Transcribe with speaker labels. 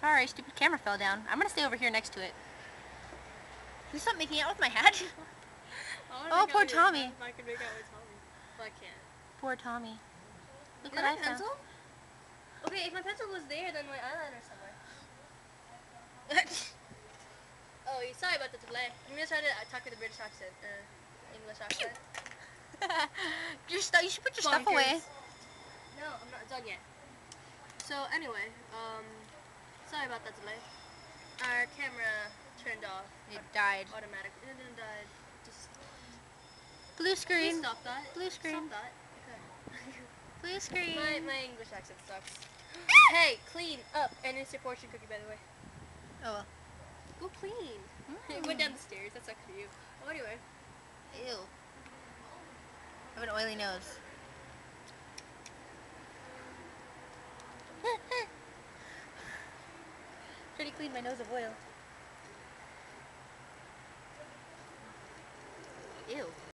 Speaker 1: Sorry, stupid camera fell down. I'm gonna stay over here next to it. Can you stop making out with my hat? Oh, poor Tommy.
Speaker 2: If I can make out with Tommy. Well, I can't.
Speaker 1: Poor Tommy. Look
Speaker 2: Is
Speaker 1: what
Speaker 2: that
Speaker 1: I
Speaker 2: a pencil?
Speaker 1: found.
Speaker 2: Okay, if my pencil was there, then my eyeliner's somewhere. Oh, sorry about the delay. I'm gonna try to talk with a British accent, English accent.
Speaker 1: You should put your stuff away.
Speaker 2: No, I'm not done yet. So anyway, sorry about that delay. Our camera turned off.
Speaker 1: It died.
Speaker 2: Automatically. It didn't die. Just
Speaker 1: Blue screen.
Speaker 2: please stop that.
Speaker 1: Blue screen.
Speaker 2: Stop that. Okay.
Speaker 1: Blue screen.
Speaker 2: My English accent sucks. Hey, clean up. And it's your fortune cookie, by the way.
Speaker 1: Oh well.
Speaker 2: Go clean. It went down the stairs. That sucks for you. Oh, anyway.
Speaker 1: Ew. I have an oily nose. Pretty clean my nose of oil. Ew.